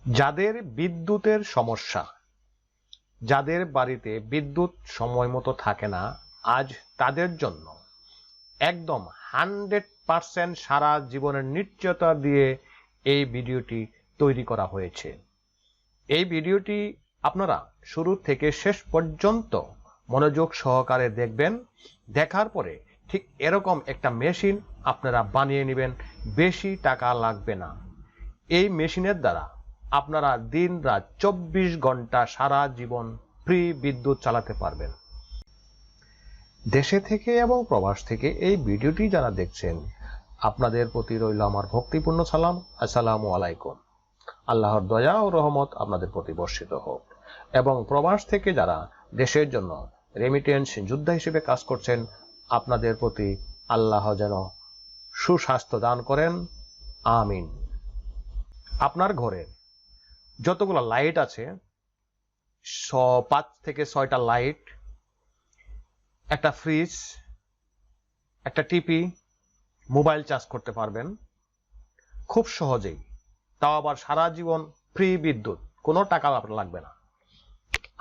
যাদের বিদ্যুতের সমস্যা, যাদের বাড়িতে বিদ্যুৎ সময় মতো থাকে না, আজ তাদের জন্য একদম 100% সারা জীবনের নিশ্চয়তা দিয়ে এই ভিডিওটি তৈরি করা হয়েছে। এই ভিডিওটি আপনারা শুরু থেকে শেষ পর্যন্ত মনোযোগ সহকারে দেখবেন। দেখার পরে ঠিক এরকম একটা মেশিন আপনারা বানিয়ে নেবেন, বেশি টাকা লাগবে না। এই মেশিনের দ্বারা আপনারা দিন রাত 24 ঘন্টা সারা জীবন ফ্রি বিদ্যুৎ চালাতে পারবেন। দেশে থেকে এবং প্রবাস থেকে এই ভিডিওটি যারা দেখছেন, আপনাদের প্রতি রইল আমার ভক্তিপূর্ণ সালাম। আসসালামু আলাইকুম। আল্লাহর দয়া ও রহমত আপনাদের প্রতি বর্ষিত হোক। এবং প্রবাস থেকে যারা দেশের জন্য রেমিটেন্স যোদ্ধা হিসেবে কাজ করছেন, আপনাদের প্রতি আল্লাহ যেন সুস্বাস্থ্য দান করেন, আমিন। আপনার ঘরে যতগুলো লাইট আছে, 5 থেকে 6টা লাইট, একটা ফ্রিজ, একটা টিভি, মোবাইল চার্জ করতে পারবেন খুব সহজেই, তাও আবার সারা জীবন ফ্রি বিদ্যুৎ, কোনো টাকা লাগবে না।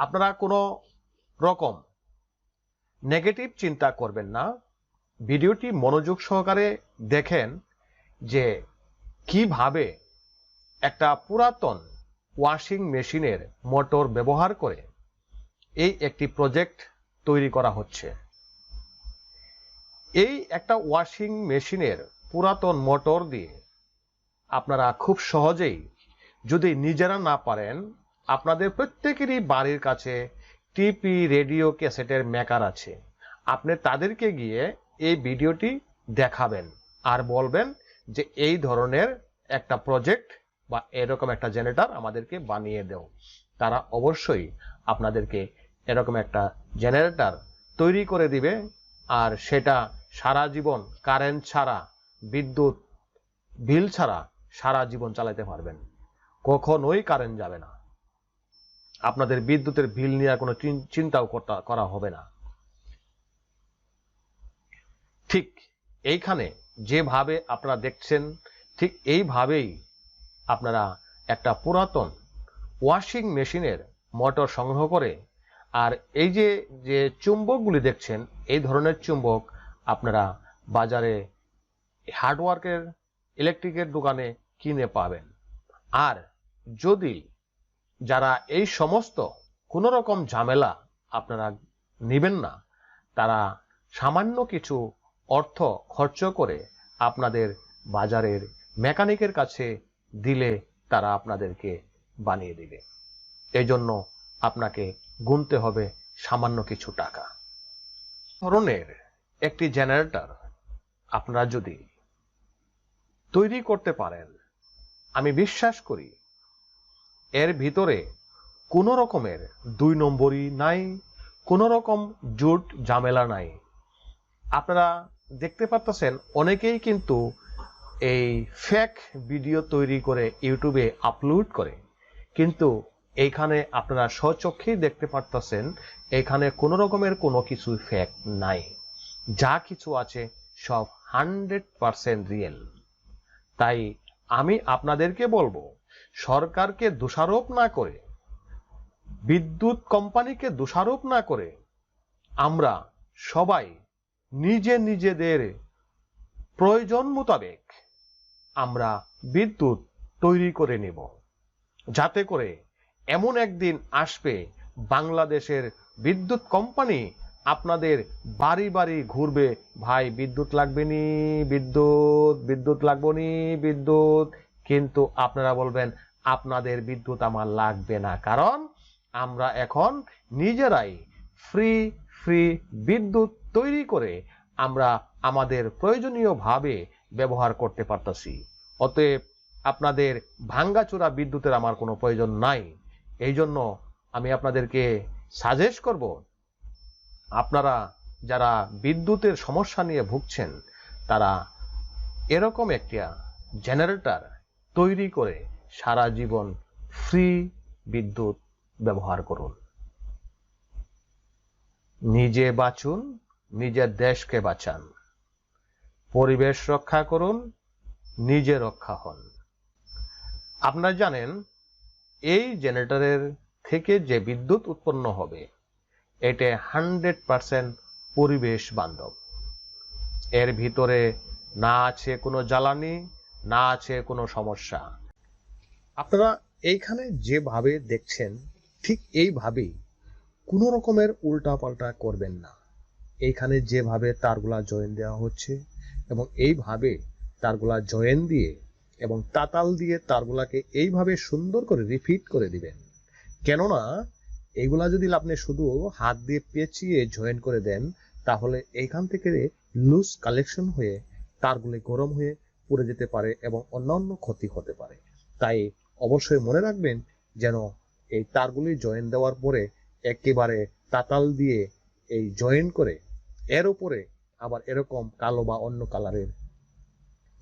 আপনারা কোনো রকম নেগেটিভ চিন্তা করবেন না। ভিডিওটি মনোযোগ সহকারে দেখেন যে কিভাবে একটা পুরাতন ওয়াশিং মেশিনের মোটর ব্যবহার করে এই একটি প্রজেক্ট তৈরি করা হচ্ছে। এই একটা ওয়াশিং মেশিনের পুরাতন মোটর দিয়ে আপনারা খুব সহজেই, যদি নিজেরা না পারেন, আপনাদের প্রত্যেকেরই বাড়ির কাছে টিভি, রেডিও, ক্যাসেটের মেকার আছে, আপনি তাদেরকে গিয়ে এই ভিডিওটি দেখাবেন আর বলবেন যে এই ধরনের একটা প্রজেক্ট বা এরকম একটা জেনারেটর আমাদেরকে বানিয়ে দাও। তারা অবশ্যই আপনাদেরকে এরকম একটা জেনারেটর তৈরি করে দিবে, আর সেটা সারা জীবন কারেন্ট ছাড়া, বিদ্যুৎ বিল ছাড়া সারা জীবন চালাতে পারবেন। কখনোই কারেন্ট যাবে না, আপনাদের বিদ্যুতের বিল নিয়ে কোনো চিন্তাও করা হবে না। ঠিক এইখানে যেভাবে আপনারা দেখছেন, ঠিক এইভাবেই আপনারা একটা পুরাতন ওয়াশিং মেশিনের মোটর সংগ্রহ করে, আর এই যে চুম্বকগুলি দেখছেন, এই ধরনের চুম্বক আপনারা বাজারে হার্ডওয়ার্কের ইলেকট্রিকের দোকানে কিনে পাবেন। আর যদি যারা এই সমস্ত কোনো রকম ঝামেলা আপনারা নেবেন না, তারা সামান্য কিছু অর্থ খরচ করে আপনাদের বাজারের মেকানিকের কাছে দিলে তারা আপনাদেরকে বানিয়ে দিবে। এই জন্য আপনাকে গুনতে হবে সামান্য কিছু টাকা। ধরনের একটি জেনারেটর আপনারা যদি তৈরি করতে পারেন, আমি বিশ্বাস করি এর ভিতরে কোনো রকমের 2 নম্বরই নাই, কোনো রকম জুট ঝামেলা নাই। আপনারা দেখতে পাচ্ছেন অনেকেই কিন্তু এই ফেক ভিডিও তৈরি করে ইউটিউবে আপলোড করে, কিন্তু এইখানে আপনারা স্বচক্ষেই দেখতে পাচ্ছেন এখানে কোনো রকমের কোনো কিছু ফেক নাই। যা কিছু আছে সব 100% রিয়েল। তাই আমি আপনাদেরকে বলবো, সরকারকে দোষারোপ না করে, বিদ্যুৎ কোম্পানিকে দোষারোপ না করে, আমরা সবাই নিজেদের প্রয়োজন মোতাবেক আমরা বিদ্যুৎ তৈরি করে নেব, যাতে করে এমন একদিন আসবে বাংলাদেশের বিদ্যুৎ কোম্পানি আপনাদের বাড়ি বাড়ি ঘুরবে, ভাই বিদ্যুৎ লাগবে নি, বিদ্যুৎ লাগবে নি, বিদ্যুৎ, কিন্তু আপনারা বলবেন আপনাদের বিদ্যুৎ আমার লাগবে না, কারণ আমরা এখন নিজেরাই ফ্রি বিদ্যুৎ তৈরি করে আমরা আমাদের প্রয়োজনীয় ভাবে ব্যবহার করতে পারতেছি। অতএব আপনাদের ভাঙ্গাচোরা বিদ্যুতের আমার কোনো প্রয়োজন নাই। এই জন্য আমি আপনাদেরকে সাজেস্ট করব, আপনারা যারা বিদ্যুতের সমস্যা নিয়ে ভুগছেন, তারা এরকম একটা জেনারেটর তৈরি করে সারা জীবন ফ্রি বিদ্যুৎ ব্যবহার করুন। নিজে বাঁচুন, নিজের দেশকে বাঁচান, পরিবেশ রক্ষা করুন, নিজে রক্ষা হন। আপনারা জানেন এই জেনারেটরের থেকে যে বিদ্যুৎ উৎপন্ন হবে এটা 100% পরিবেশ বান্ধব। এর ভিতরে না আছে কোনো জ্বালানি, না আছে কোনো সমস্যা। আপনারা এইখানে যেভাবে দেখছেন ঠিক এইভাবেই কোনো রকমের উল্টাপাল্টা করবেন না। এইখানে যেভাবে তারগুলা জয়েন দেওয়া হচ্ছে এবং এইভাবে তারগুলা জয়েন দিয়ে এবং তাতাল দিয়ে তারগুলাকে এইভাবে সুন্দর করে রিফিট করে দিবেন। কেননা এইগুলা যদি আপনি শুধু হাত দিয়ে পেঁচিয়ে জয়েন করে দেন তাহলে এইখান থেকে লুজ কালেকশন হয়ে তারগুলি গরম হয়ে পুড়ে যেতে পারে এবং অন্যান্য ক্ষতি হতে পারে। তাই অবশ্যই মনে রাখবেন যেন এই তারগুলি জয়েন দেওয়ার পরে একেবারে তাতাল দিয়ে এই জয়েন করে এর উপরে আবার এরকম কালো বা অন্য কালারের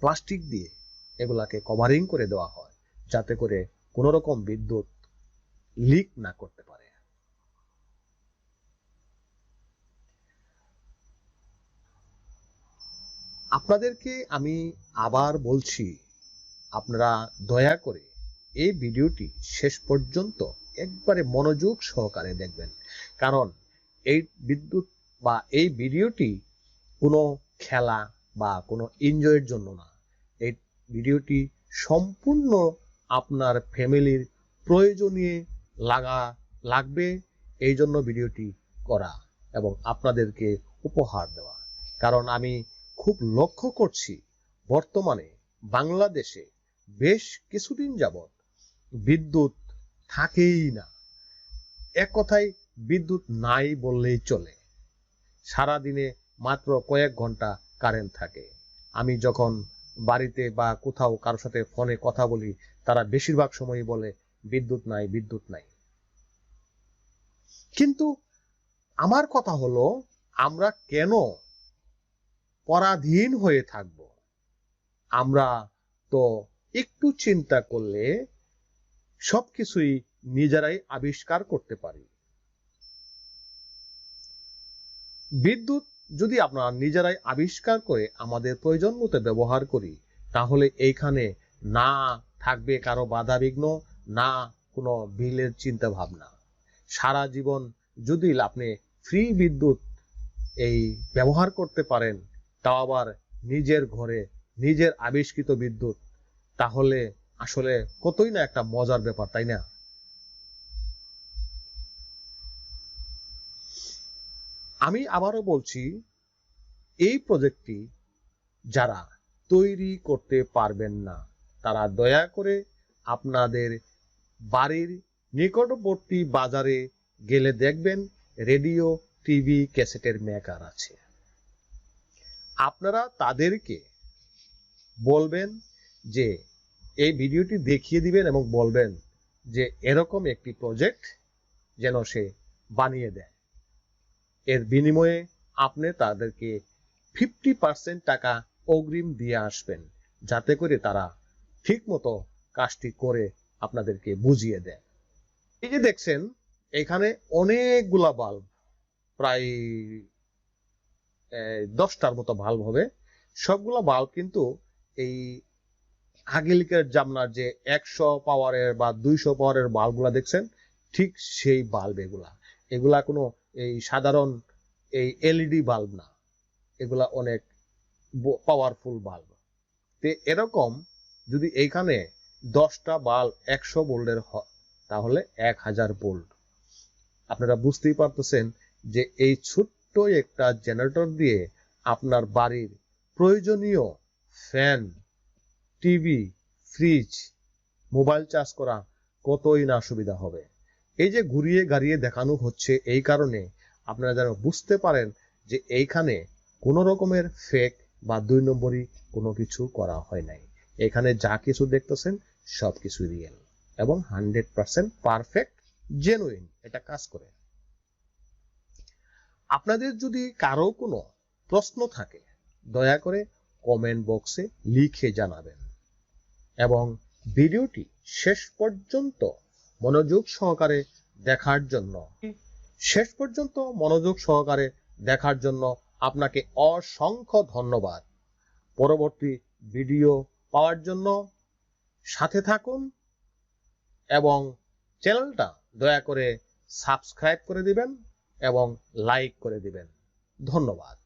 প্লাস্টিক দিয়ে এগুলাকে কভারিং করে দেওয়া হয়, যাতে করে কোনো রকম বিদ্যুৎ লিক না করতে পারে। আপনাদেরকে আমি আবার বলছি, আপনারা দয়া করে এই ভিডিওটি শেষ পর্যন্ত একবারে মনোযোগ সহকারে দেখবেন, কারণ এই বিদ্যুৎ বা এই ভিডিওটি কোনো খেলা বা কোনো এনজয়ের জন্য না। এই ভিডিওটি সম্পূর্ণ আপনার ফ্যামিলির প্রয়োজনীয় লাগবে, এই জন্য ভিডিওটি করা এবং আপনাদেরকে উপহার দেওয়া। কারণ আমি খুব লক্ষ্য করছি বর্তমানে বাংলাদেশে বেশ কিছুদিন যাবৎ বিদ্যুৎ থাকেই না। এক কথায় বিদ্যুৎ নাই বললেই চলে। সারা দিনে মাত্র কয়েক ঘন্টা কারেন্ট থাকে। আমি যখন বাড়িতে বা কোথাও কারোর সাথে ফোনে কথা বলি তারা বেশিরভাগ সময়ই বলে বিদ্যুৎ নাই, বিদ্যুৎ নাই। কিন্তু আমার কথা হলো, আমরা কেন পরাধীন হয়ে থাকব? আমরা তো একটু চিন্তা করলে সবকিছুই নিজেরাই আবিষ্কার করতে পারি। বিদ্যুৎ যদি আমরা নিজেরাই আবিষ্কার করে আমাদের প্রয়োজন মতো ব্যবহার করি তাহলে এইখানে না থাকবে কারো বাধা বিঘ্ন, না কোনো বিলের চিন্তা ভাবনা। সারা জীবন যদি আপনি ফ্রি বিদ্যুৎ এই ব্যবহার করতে পারেন, তাও আবার নিজের ঘরে নিজের আবিষ্কৃত বিদ্যুৎ, তাহলে আসলে কতই না একটা মজার ব্যাপার, তাই না? আমি আবারও বলছি, এই প্রজেক্টটি যারা তৈরি করতে পারবেন না তারা দয়া করে আপনাদের বাড়ির নিকটবর্তী বাজারে গেলে দেখবেন রেডিও, টিভি, ক্যাসেটের মেকার আছে। আপনারা তাদেরকে বলবেন যে এই ভিডিওটি দেখিয়ে দিবেন এবং বলবেন যে এরকম একটি প্রজেক্ট যেন সে বানিয়ে দেয়। এর বিনিময়ে আপনি তাদেরকে 50% টাকা অগ্রিম দিয়ে আসবেন, যাতে করে তারা ঠিক মতো কাজটি করে আপনাদেরকে বুঝিয়ে দেয়। এই যে দেখছেন এখানে অনেকগুলা বাল্ব, প্রায় 10টার মতো বাল্ব হবে। সবগুলা বাল্ব কিন্তু এই আগেলিকের জামনার যে 100 পাওয়ারের বা 200 পাওয়ারের বাল্বগুলা দেখছেন, ঠিক সেই বাল্ব এগুলা কোনো এই সাধারণ এই এলইডি বাল্ব না, এগুলা অনেক পাওয়ারফুল বাল্ব। তো এরকম যদি এইখানে 10টা বাল্ব 100 ভোল্টের হয় তাহলে 1000 ভোল্ট। আপনারা বুঝতেই পারতেছেন যে এই ছোট্ট একটা জেনারেটর দিয়ে আপনার বাড়ির প্রয়োজনীয় fan, TV, fridge, mobile charge করা কতই না সুবিধা হবে। এই যে ঘুরিয়ে গাড়িয়ে দেখানো হচ্ছে এই কারণে আপনারা যেন বুঝতে পারেন যে এইখানে কোনো রকমের ফেক বা 2 নম্বরই কোনো কিছু করা হয় নাই। এখানে যা কিছু দেখতেছেন সবকিছু রিয়েল এবং 100% পারফেক্ট, জেনুইন এটা কাজ করে। আপনাদের যদি কারো কোনো প্রশ্ন থাকে দয়া করে কমেন্ট বক্সে লিখে জানাবেন এবং ভিডিওটি শেষ পর্যন্ত মনোযোগ সহকারে দেখার জন্য আপনাকে অসংখ্য ধন্যবাদ। পরবর্তী ভিডিও পাওয়ার জন্য সাথে থাকুন এবং চ্যানেলটা দয়া করে সাবস্ক্রাইব করে দিবেন এবং লাইক করে দিবেন। ধন্যবাদ।